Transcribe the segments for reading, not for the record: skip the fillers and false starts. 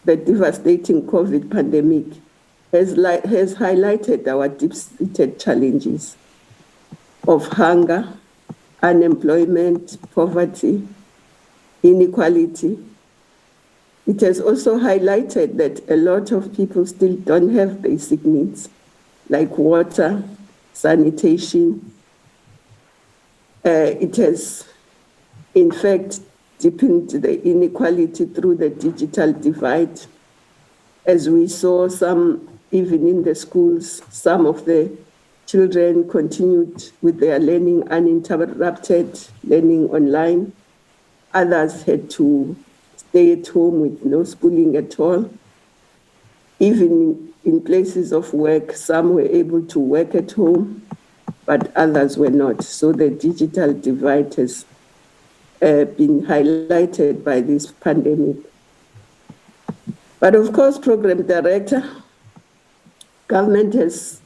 the devastating COVID pandemic has highlighted our deep-seated challenges of hunger, unemployment, poverty, inequality. It has also highlighted that a lot of people still don't have basic needs like water, sanitation. It has, in fact, deepened the inequality through the digital divide. As we saw even in the schools, some of the children continued with their learning uninterrupted, learning online. Others had to stay at home with no schooling at all. Even in places of work, some were able to work at home, but others were not. So the digital divide has been highlighted by this pandemic. But of course, Program Director, government has,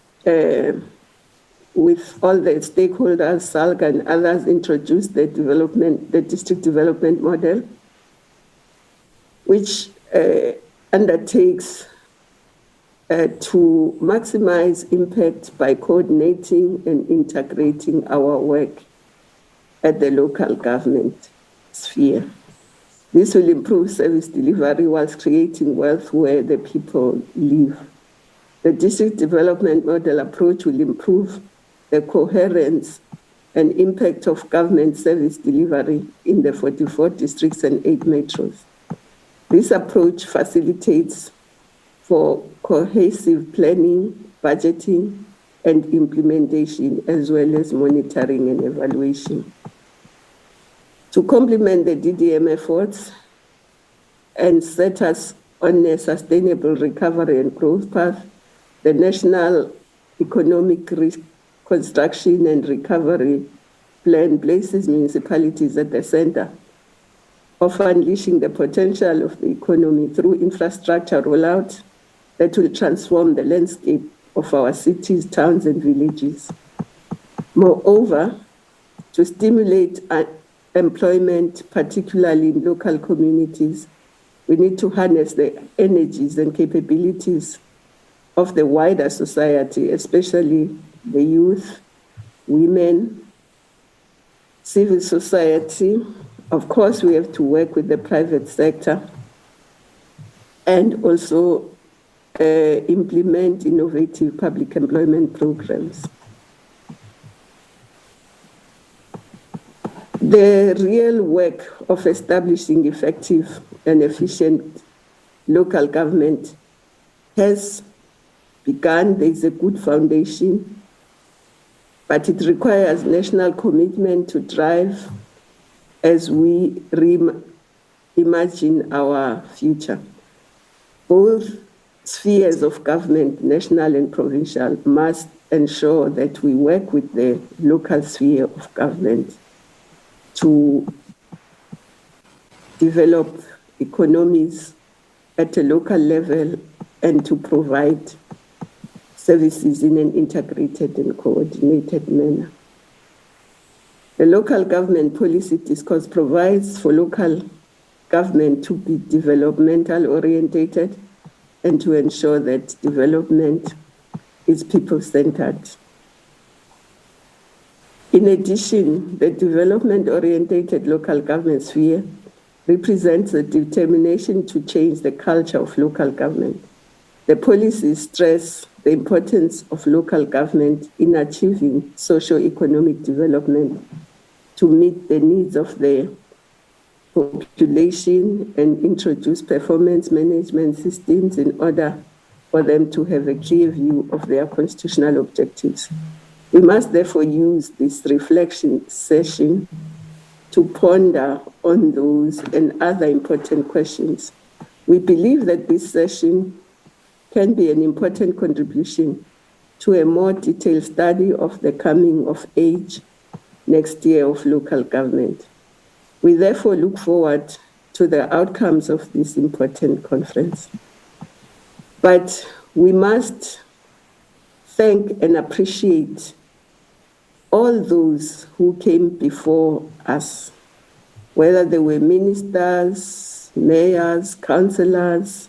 with all the stakeholders, SALGA and others, introduced the district development model, which undertakes to maximize impact by coordinating and integrating our work at the local government sphere. This will improve service delivery whilst creating wealth where the people live. The district development model approach will improve the coherence and impact of government service delivery in the 44 districts and 8 metros. This approach facilitates for cohesive planning, budgeting, and implementation, as well as monitoring and evaluation. To complement the DDM efforts and set us on a sustainable recovery and growth path, the National Economic Reconstruction and Recovery Plan places municipalities at the center of unleashing the potential of the economy through infrastructure rollout that will transform the landscape of our cities, towns, and villages. Moreover, to stimulate employment, particularly in local communities, we need to harness the energies and capabilities of the wider society, especially the youth, women, civil society. Of course, we have to work with the private sector and also implement innovative public employment programs. The real work of establishing effective and efficient local government has begun. There is a good foundation, but it requires national commitment to drive as we reimagine our future. Both spheres of government, national and provincial, must ensure that we work with the local sphere of government to develop economies at a local level and to provide services in an integrated and coordinated manner. The local government policy discourse provides for local government to be developmental orientated and to ensure that development is people-centered. In addition, the development-oriented local government sphere represents a determination to change the culture of local government. The policies stress the importance of local government in achieving socio-economic development to meet the needs of the population and introduce performance management systems in order for them to have a clear view of their constitutional objectives. We must therefore use this reflection session to ponder on those and other important questions. We believe that this session can be an important contribution to a more detailed study of the coming of age next year of local government. We therefore look forward to the outcomes of this important conference. But we must thank and appreciate all those who came before us, whether they were ministers, mayors, councillors,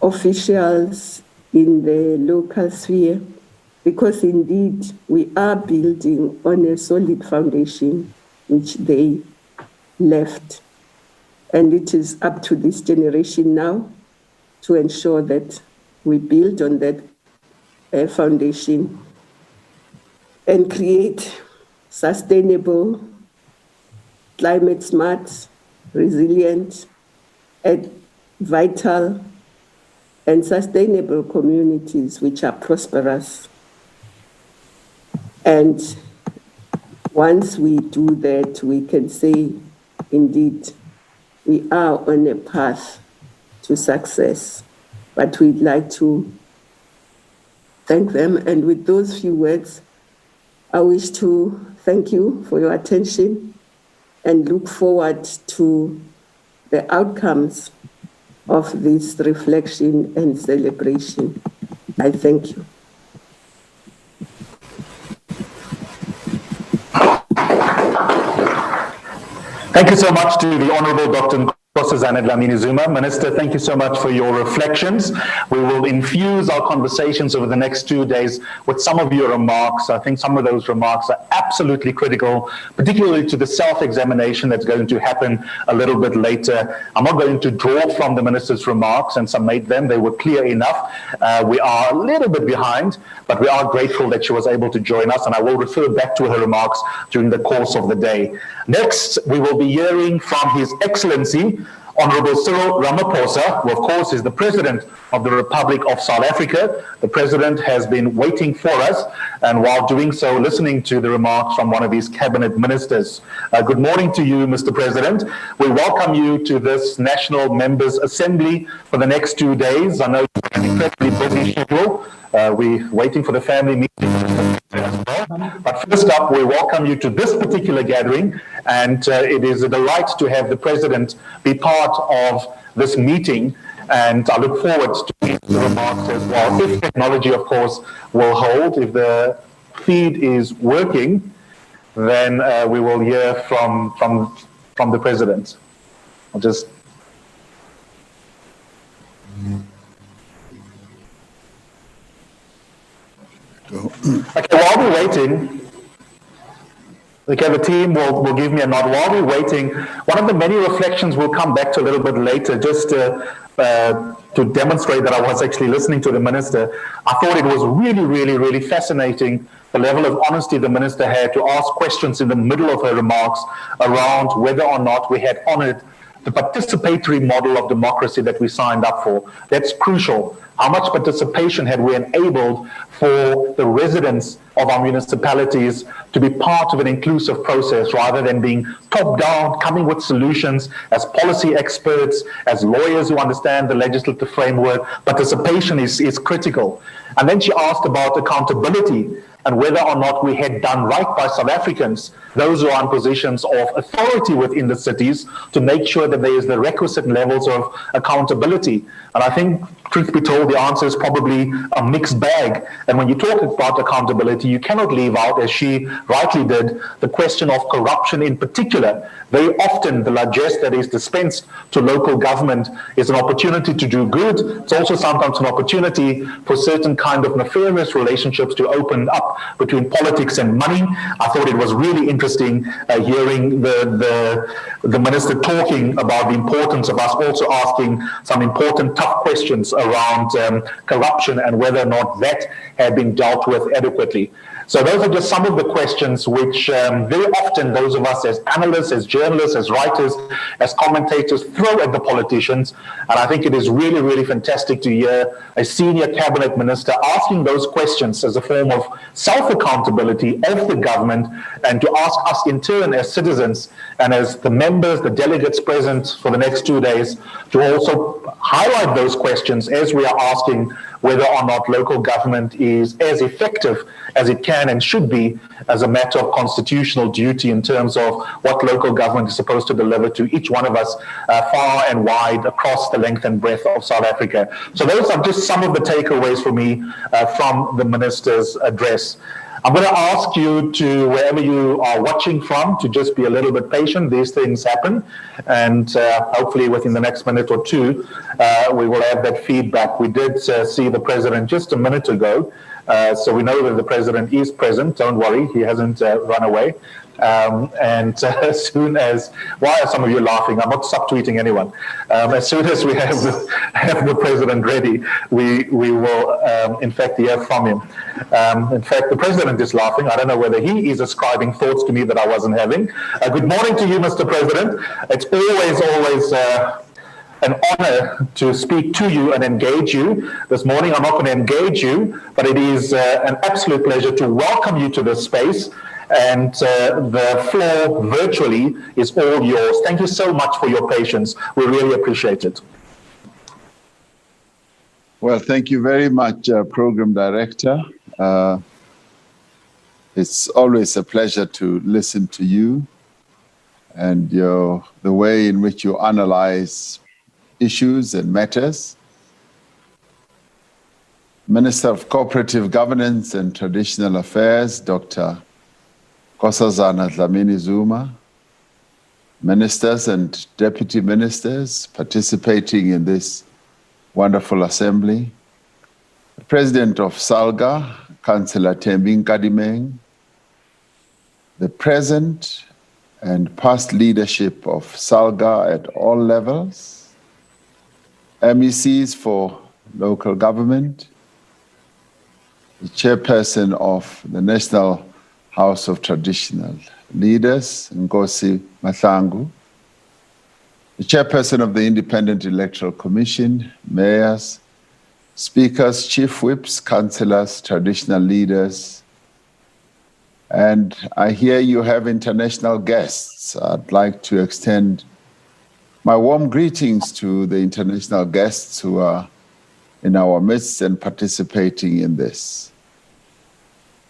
officials in the local sphere, because indeed we are building on a solid foundation which they left. And it is up to this generation now to ensure that we build on that foundation and create sustainable, climate smart, resilient, and vital and sustainable communities which are prosperous. And once we do that, we can say, indeed, we are on a path to success. But we'd like to thank them. And with those few words, I wish to thank you for your attention and look forward to the outcomes of this reflection and celebration. I thank you. Thank you so much to the Honourable Dr. Nkosazana Dlamini-Zuma. Minister, thank you so much for your reflections. We will infuse our conversations over the next 2 days with some of your remarks. I think some of those remarks are absolutely critical, particularly to the self-examination that's going to happen a little bit later. I'm not going to draw from the Minister's remarks and summate them. They were clear enough. We are a little bit behind, but we are grateful that she was able to join us, and I will refer back to her remarks during the course of the day. Next, we will be hearing from His Excellency, Honorable Cyril Ramaphosa, who of course is the President of the Republic of South Africa. The President has been waiting for us, and while doing so, listening to the remarks from one of his cabinet ministers. Good morning to you, Mr. President. We welcome you to this National Members Assembly for the next 2 days. I know you have an incredibly busy schedule. We're waiting for the family meeting as well. But first up, we welcome you to this particular gathering, and it is a delight to have the President be part of this meeting, and I look forward to the remarks as well. If technology, of course, will hold, if the feed is working, then we will hear from the President. I'll just... Okay, while we're waiting, okay, the team will give me a nod. While we're waiting, one of the many reflections we'll come back to a little bit later, just to demonstrate that I was actually listening to the Minister. I thought it was really fascinating, the level of honesty the Minister had to ask questions in the middle of her remarks around whether or not we had honored the participatory model of democracy that we signed up for. That's crucial. How much participation had we enabled for the residents of our municipalities to be part of an inclusive process rather than being top-down, coming with solutions as policy experts, as lawyers who understand the legislative framework. Participation is critical. And then she asked about accountability and whether or not we had done right by South Africans, those who are in positions of authority within the cities, to make sure that there is the requisite levels of accountability. And I think, truth be told, the answer is probably a mixed bag. And when you talk about accountability, you cannot leave out, as she rightly did, the question of corruption in particular. Very often, the largesse that is dispensed to local government is an opportunity to do good. It's also sometimes an opportunity for certain kind of nefarious relationships to open up between politics and money. I thought it was really interesting hearing the Minister talking about the importance of us also asking some important tough questions around corruption and whether or not that had been dealt with adequately. So those are just some of the questions which very often those of us as analysts, as journalists, as writers, as commentators throw at the politicians. And I think it is really fantastic to hear a senior cabinet minister asking those questions as a form of self-accountability of the government, and to ask us in turn as citizens and as the members, the delegates present for the next 2 days, to also highlight those questions as we are asking whether or not local government is as effective as it can and should be as a matter of constitutional duty in terms of what local government is supposed to deliver to each one of us far and wide across the length and breadth of South Africa. So those are just some of the takeaways for me from the Minister's address. I'm going to ask you to, wherever you are watching from, to just be a little bit patient. These things happen. And hopefully within the next minute or two, we will have that feedback. We did see the president just a minute ago. So we know that the president is present. Don't worry, he hasn't run away. As soon as, why are some of you laughing? I'm not subtweeting anyone. As soon as we have the president ready, we will, in fact, hear from him. In fact, the president is laughing. I don't know whether he is ascribing thoughts to me that I wasn't having. Good morning to you, Mr. President. It's always an honor to speak to you and engage you. This morning, I'm not going to engage you, but it is an absolute pleasure to welcome you to this space. And the floor virtually is all yours. Thank you so much for your patience. We really appreciate it. Well, thank you very much, Program Director. It's always a pleasure to listen to you and the way in which you analyze issues and matters. Minister of Cooperative Governance and Traditional Affairs, Dr. Nkosazana Dlamini-Zuma, ministers and deputy ministers participating in this wonderful assembly, the President of SALGA, Councillor Thembi Nkadimeng, the present and past leadership of SALGA at all levels, MECs for local government, the chairperson of the National House of Traditional Leaders, Nkosi Mahlangu, the chairperson of the Independent Electoral Commission, mayors, speakers, chief whips, councillors, traditional leaders, and I hear you have international guests. I'd like to extend my warm greetings to the international guests who are in our midst and participating in this.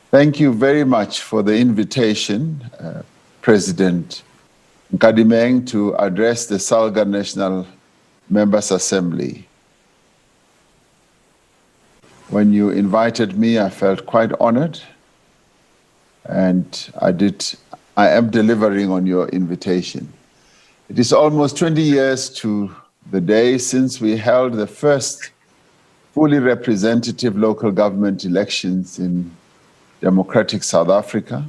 Thank you very much for the invitation, President Nkadimeng, to address the SALGA National Members Assembly. When you invited me, I felt quite honored, and I am delivering on your invitation. It is almost 20 years to the day since we held the first fully representative local government elections in democratic South Africa,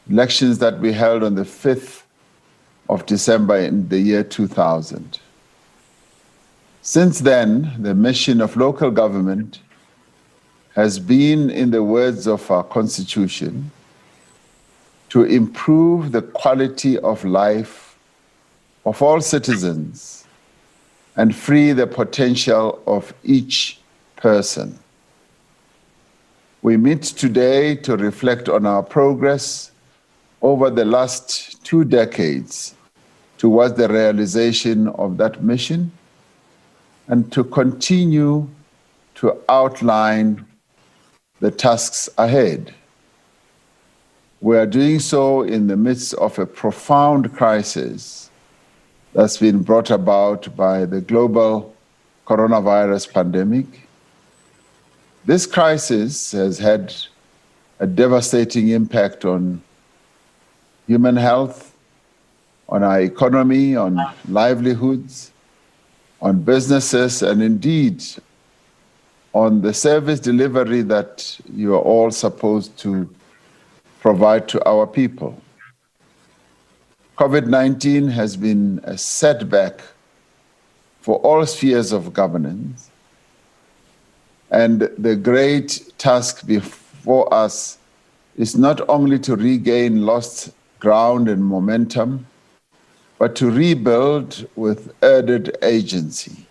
elections that we held on the 5th of December in the year 2000. Since then, the mission of local government has been, in the words of our Constitution, to improve the quality of life of all citizens and free the potential of each person. We meet today to reflect on our progress over the last 2 decades towards the realization of that mission and to continue to outline the tasks ahead. We are doing so in the midst of a profound crisis that's been brought about by the global coronavirus pandemic. This crisis has had a devastating impact on human health, on our economy, on livelihoods, on businesses, and indeed on the service delivery that you are all supposed to provide to our people. COVID-19 has been a setback for all spheres of governance, and the great task before us is not only to regain lost ground and momentum, but to rebuild with added agency.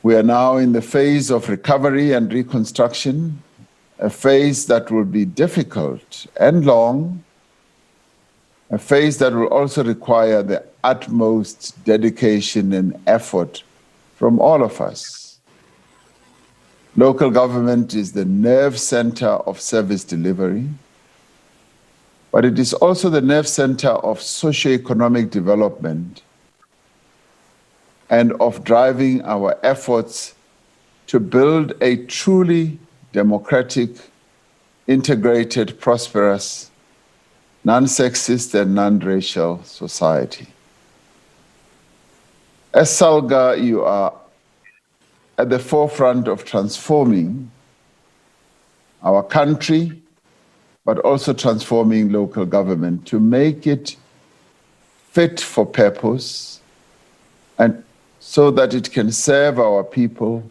We are now in the phase of recovery and reconstruction, a phase that will be difficult and long, a phase that will also require the utmost dedication and effort from all of us. Local government is the nerve center of service delivery, but it is also the nerve center of socioeconomic development and of driving our efforts to build a truly democratic integrated, prosperous, non-sexist and non-racial society. As SALGA, you are at the forefront of transforming our country, but also transforming local government to make it fit for purpose and so that it can serve our people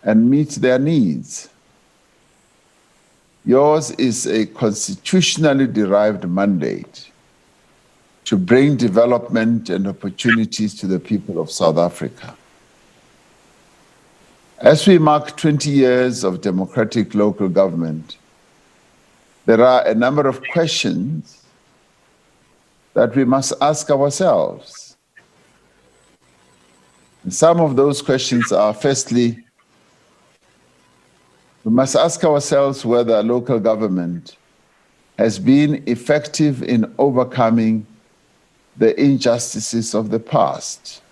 and meet their needs. Yours is a constitutionally derived mandate to bring development and opportunities to the people of South Africa. As we mark 20 years of democratic local government, there are a number of questions that we must ask ourselves. And some of those questions are, firstly, we must ask ourselves whether local government has been effective in overcoming the injustices of the past.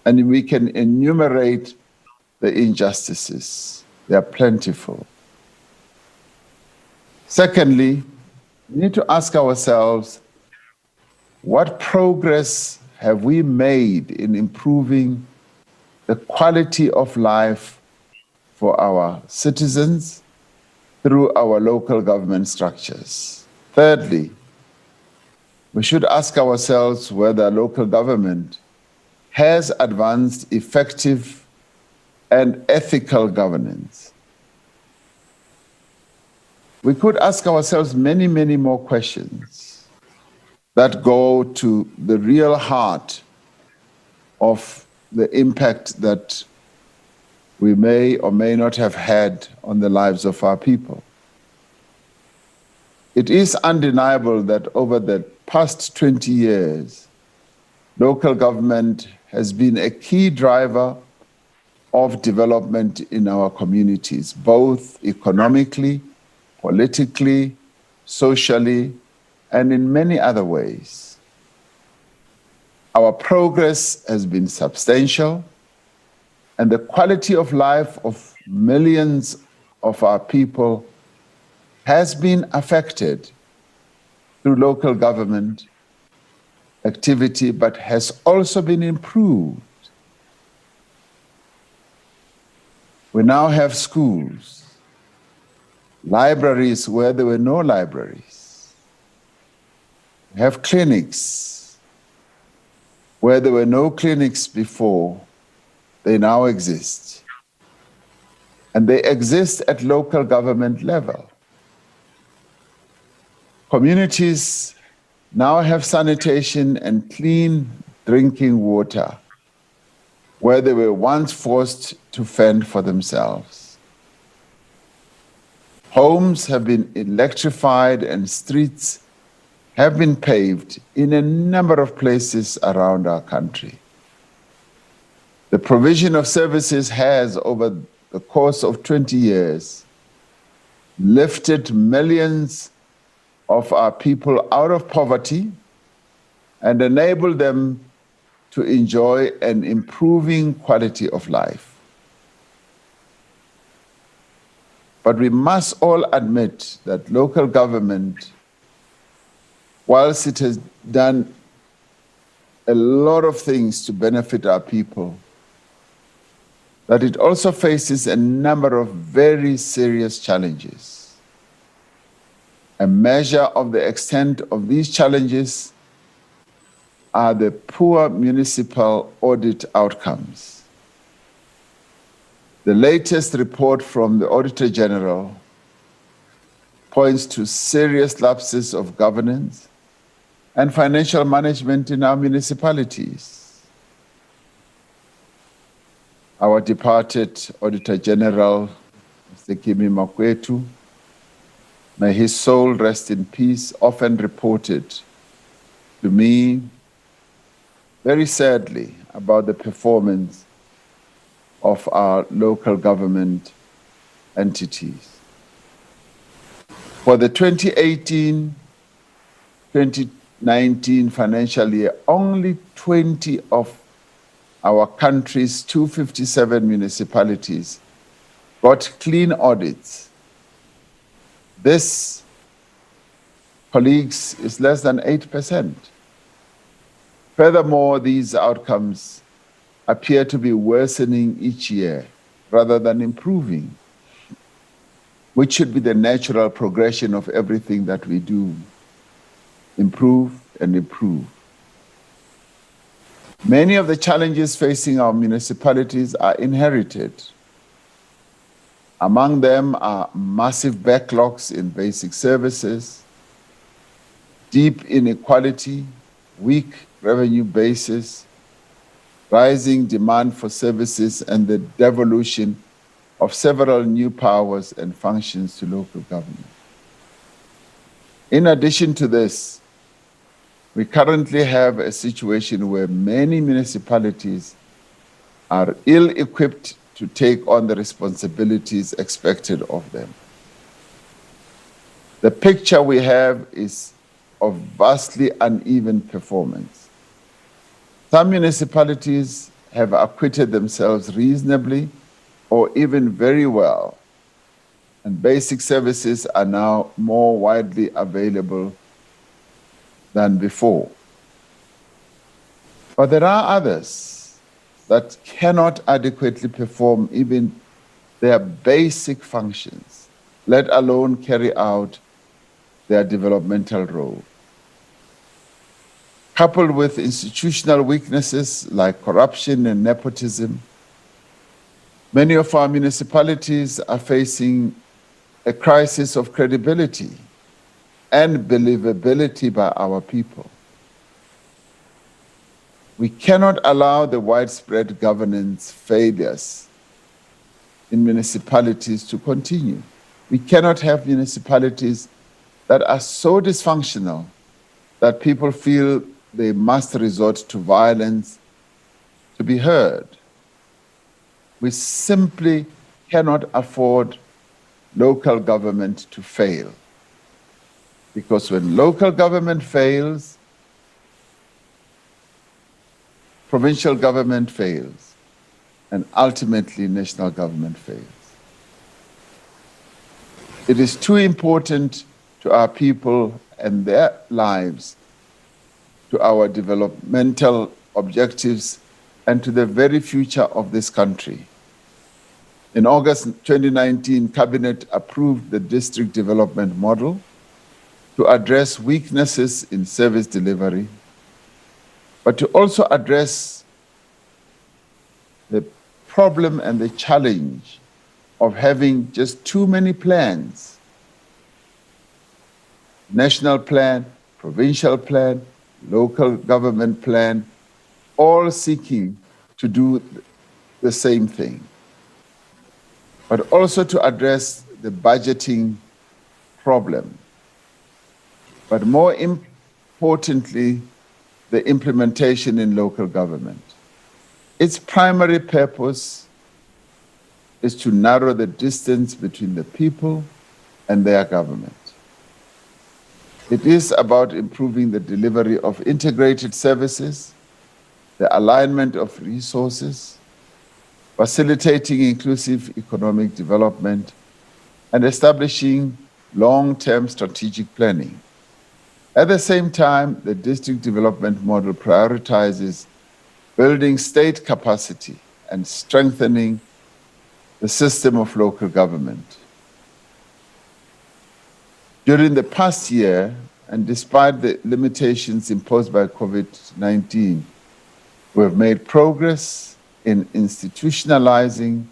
And we can enumerate the injustices. They are plentiful. Secondly, we need to ask ourselves, what progress have we made in improving the quality of life for our citizens through our local government structures? Thirdly, we should ask ourselves whether local government has advanced effective and ethical governance. We could ask ourselves many, many more questions that go to the real heart of the impact that we may or may not have had on the lives of our people. It is undeniable that over the past 20 years, local government has been a key driver of development in our communities, both economically, politically, socially, and in many other ways. Our progress has been substantial, and the quality of life of millions of our people has been affected through local government activity, but has also been improved. We now have schools, libraries where there were no libraries. We have clinics where there were no clinics before. They now exist. And they exist at local government level. Communities now have sanitation and clean drinking water where they were once forced to fend for themselves. Homes have been electrified and streets have been paved in a number of places around our country. The provision of services has, over the course of 20 years, lifted millions of our people out of poverty and enabled them to enjoy an improving quality of life. But we must all admit that local government, whilst it has done a lot of things to benefit our people, that it also faces a number of very serious challenges. A measure of the extent of these challenges are the poor municipal audit outcomes. The latest report from the Auditor General points to serious lapses of governance and financial management in our municipalities. Our departed Auditor General, Mr. Kimi Makwetu, may his soul rest in peace, often reported to me very sadly about the performance of our local government entities. For the 2018-2019 financial year, only 20 of our country's 257 municipalities got clean audits. This, colleagues, is less than 8%. Furthermore, these outcomes appear to be worsening each year rather than improving, which should be the natural progression of everything that we do. Improve and improve. Many of the challenges facing our municipalities are inherited. Among them are massive backlogs in basic services, deep inequality, weak revenue bases, rising demand for services, and the devolution of several new powers and functions to local government. In addition to this, we currently have a situation where many municipalities are ill-equipped to take on the responsibilities expected of them. The picture we have is of vastly uneven performance. Some municipalities have acquitted themselves reasonably or even very well, and basic services are now more widely available than before. But there are others that cannot adequately perform even their basic functions, let alone carry out their developmental role. Coupled with institutional weaknesses like corruption and nepotism, many of our municipalities are facing a crisis of credibility and believability by our people. We cannot allow the widespread governance failures in municipalities to continue. We cannot have municipalities that are so dysfunctional that people feel they must resort to violence to be heard. We simply cannot afford local government to fail. Because when local government fails, provincial government fails, and ultimately national government fails. It is too important to our people and their lives, to our developmental objectives, and to the very future of this country. In August 2019, Cabinet approved the district development model to address weaknesses in service delivery, but to also address the problem and the challenge of having just too many plans. National plan, provincial plan, local government plan, all seeking to do the same thing. But also to address the budgeting problem. But more importantly, the implementation in local government. Its primary purpose is to narrow the distance between the people and their government. It is about improving the delivery of integrated services, the alignment of resources, facilitating inclusive economic development, and establishing long-term strategic planning. At the same time, the district development model prioritizes building state capacity and strengthening the system of local government. During the past year, and despite the limitations imposed by COVID-19, we have made progress in institutionalizing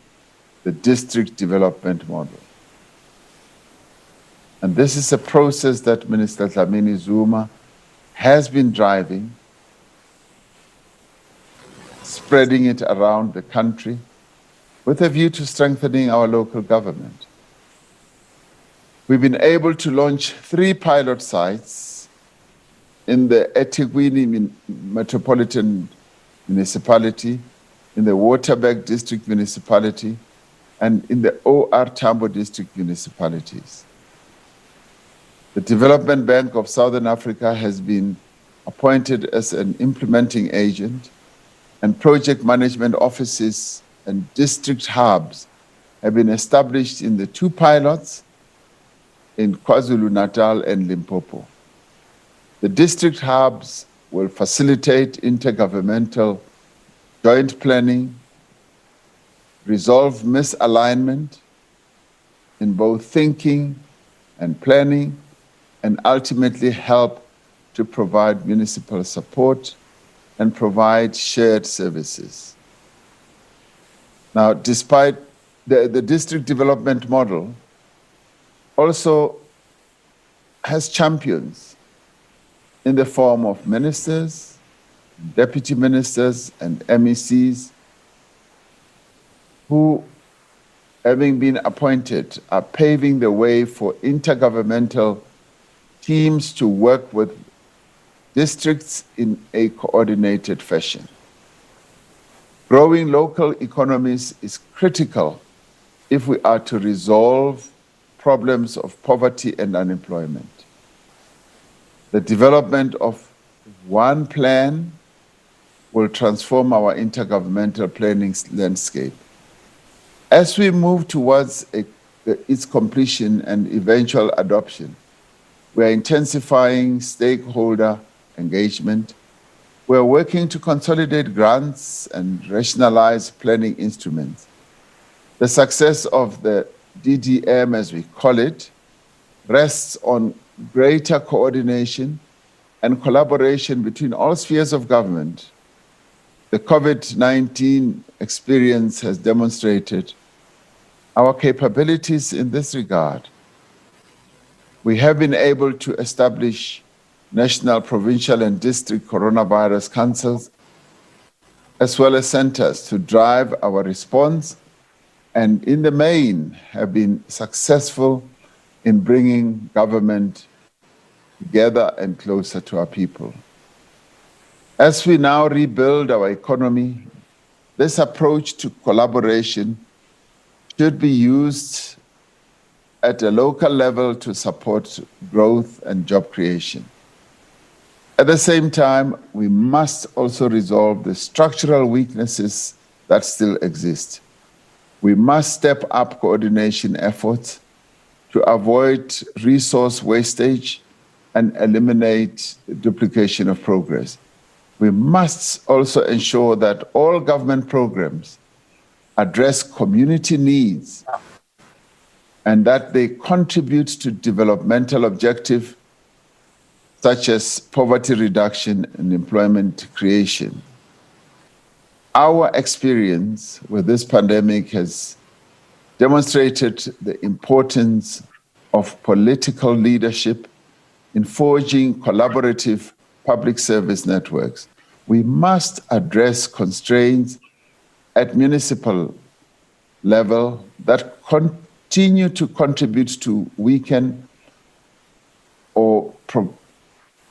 the district development model. And this is a process that Minister Dlamini Zuma has been driving, spreading it around the country with a view to strengthening our local government. We've been able to launch 3 pilot sites in the eThekwini Metropolitan Municipality, in the Waterberg District Municipality, and in the OR Tambo District Municipalities. The Development Bank of Southern Africa has been appointed as an implementing agent, and project management offices and district hubs have been established in the 2 pilots, in KwaZulu-Natal and Limpopo. The district hubs will facilitate intergovernmental joint planning, resolve misalignment in both thinking and planning, and ultimately help to provide municipal support and provide shared services. Now, despite the district development model also has champions in the form of ministers, deputy ministers, and MECs who, having been appointed, are paving the way for intergovernmental teams to work with districts in a coordinated fashion. Growing local economies is critical if we are to resolve problems of poverty and unemployment. The development of one plan will transform our intergovernmental planning landscape. As we move towards its completion and eventual adoption, we are intensifying stakeholder engagement. We are working to consolidate grants and rationalize planning instruments. The success of the DDM, as we call it, rests on greater coordination and collaboration between all spheres of government. The COVID-19 experience has demonstrated our capabilities in this regard. We have been able to establish national, provincial, and district coronavirus councils, as well as centers to drive our response, and in the main have been successful in bringing government together and closer to our people. As we now rebuild our economy, this approach to collaboration should be used at a local level to support growth and job creation. At the same time, we must also resolve the structural weaknesses that still exist. We must step up coordination efforts to avoid resource wastage and eliminate duplication of progress. We must also ensure that all government programs address community needs and that they contribute to developmental objectives such as poverty reduction and employment creation. Our experience with this pandemic has demonstrated the importance of political leadership in forging collaborative public service networks. We must address constraints at municipal level that continue to contribute to weaken or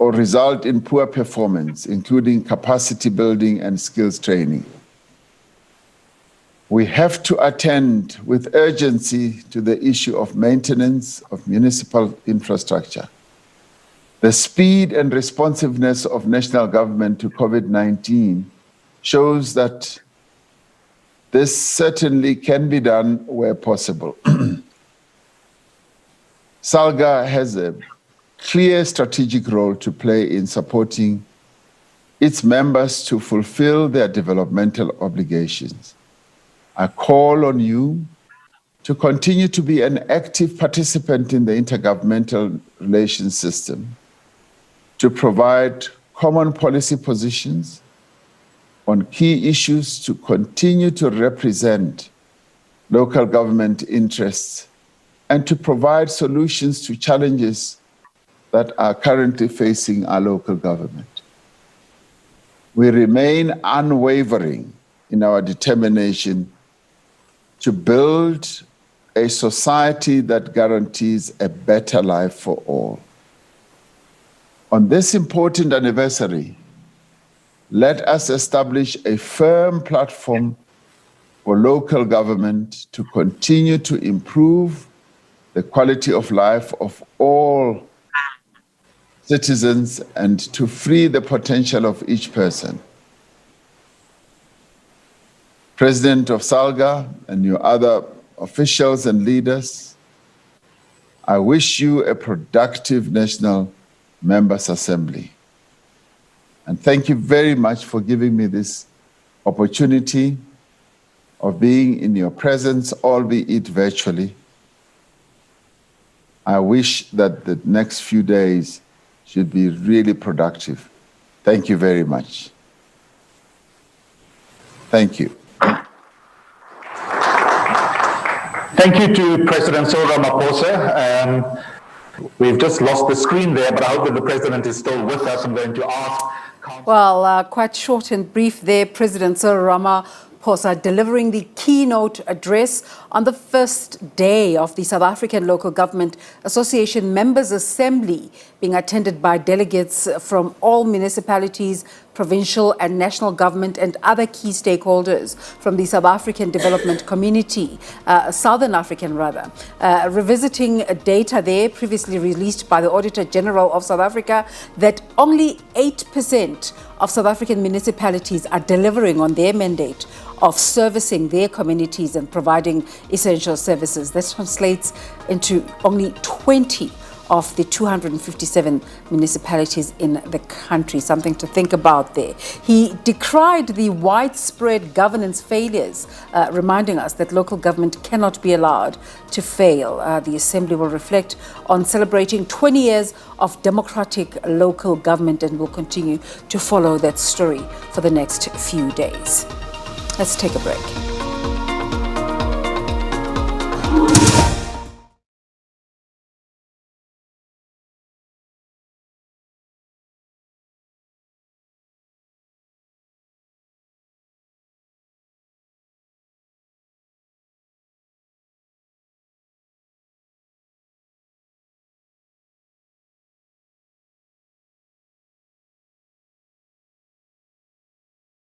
result in poor performance, including capacity building and skills training. We have to attend with urgency to the issue of maintenance of municipal infrastructure. The speed and responsiveness of national government to COVID-19 shows that this certainly can be done where possible. SALGA has a clear strategic role to play in supporting its members to fulfill their developmental obligations. I call on you to continue to be an active participant in the intergovernmental relations system, to provide common policy positions on key issues, to continue to represent local government interests, and to provide solutions to challenges that are currently facing our local government. We remain unwavering in our determination to build a society that guarantees a better life for all. On this important anniversary, let us establish a firm platform for local government to continue to improve the quality of life of all citizens and to free the potential of each person. President of SALGA and your other officials and leaders, I wish you a productive National Members Assembly. And thank you very much for giving me this opportunity of being in your presence, albeit virtually. I wish that the next few days should be really productive. Thank you very much. Thank you. Thank you to President Cyril Ramaphosa. We've just lost the screen there, but I hope that the President is still with us. I'm going to ask... Well, quite short and brief there, President Cyril Ramaphosa delivering the keynote address on the first day of the South African Local Government Association Members' Assembly, being attended by delegates from all municipalities, provincial and national government and other key stakeholders from the South African development community, Southern African rather, revisiting data there previously released by the Auditor General of South Africa that only 8% of South African municipalities are delivering on their mandate of servicing their communities and providing essential services. This translates into only 20 of the 257 municipalities in the country. Something to think about there. He decried the widespread governance failures, reminding us that local government cannot be allowed to fail. The Assembly will reflect on celebrating 20 years of democratic local government and will continue to follow that story for the next few days. Let's take a break.